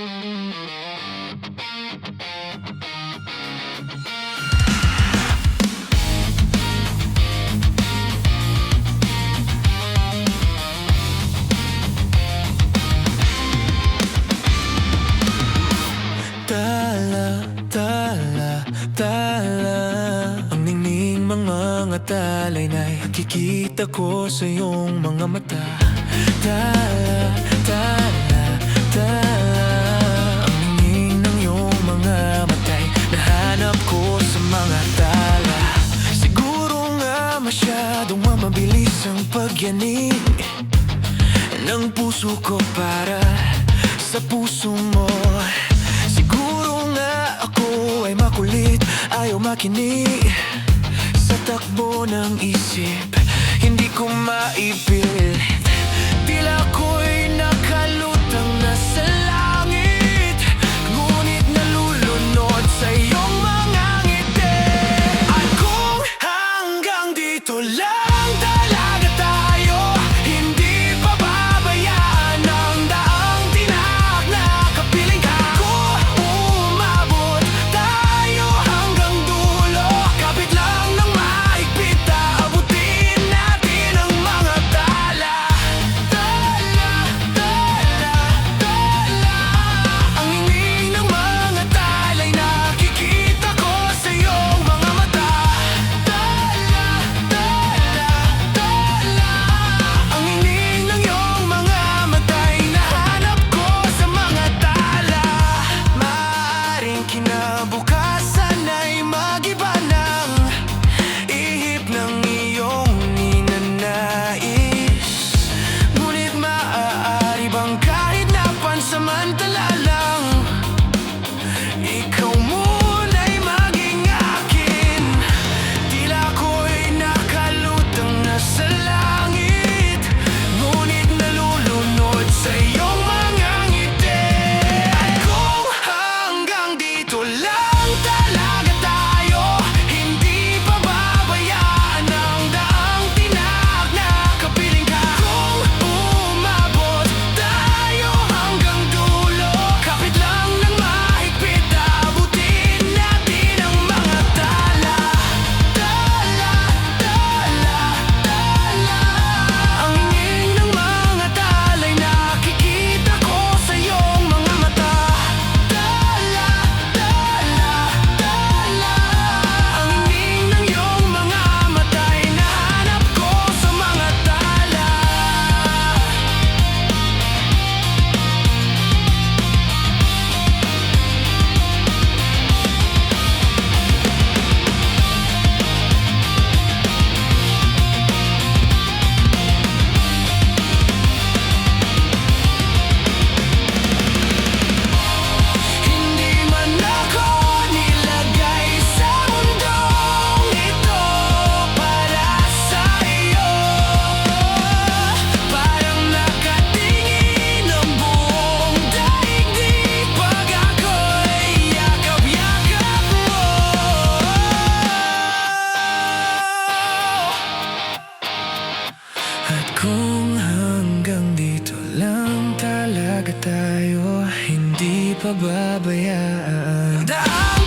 Tala, tala, tala. Ang ningning mga talay na'y nakikita ko sa iyong mga mata. Tala, tala, tala. Ang ningning ng iyong mga mata'y nahanap ko sa mga tala. Siguro nga masyadong mabilis ang pagyanig ng puso ko para sa puso mo. Siguro nga ako ay makulit, ayaw makinig sa takbo ng isip. Hindi ko maipilit, tila ako'y nakalutang nasa langit, ngunit nalulunod sa iyong mga ngiti. At kung hanggang dito lang talaga tayo, hindi pa babayaan ang daang tinahak na kapiling ka. Kung umabot tayo hanggang dulo, kapit lang ng mahigpit, aabutin natin ang mga tala. Tala, tala, tala. Ang hingin ng mga tala'y nakikita ko sa iyong mga mata. Tala, tala, tala. Ang hingin ng iyong mga mata'y nahanap ko sa mga tala. Maaaring kinabukasan ay mag-iba ng ihip ng iyong ninanais, ngunit maaari bang kahit na pansamantala lang, ikaw muna'y maging akin? Tila ako'y nakalutang nasa langit, ngunit nalulunod sa iyong mga ngiti. At kung hanggang dito lang talaga tayo, hindi pa babayaan ang daang tinahak na kapiling ka. Kung umabot tayo hanggang dulo, kapit lang ng mahigpit, aabutin natin ang mga tala. Tala, tala, tala. Ang hingin ng mga tala'y nakikita ko sa iyong mga mata. Tala, tala, tala. Ang hingin ng iyong mga mata'y nahanap ko sa mga tala. Hindi man ako nilagay sa mundong ito para sa iyo. Parang nakatingin ang buong daigdig pag ako'y yakap-yakap mo. At kung hanggang dito lang talaga tayo, hindi pa babayaan ang daang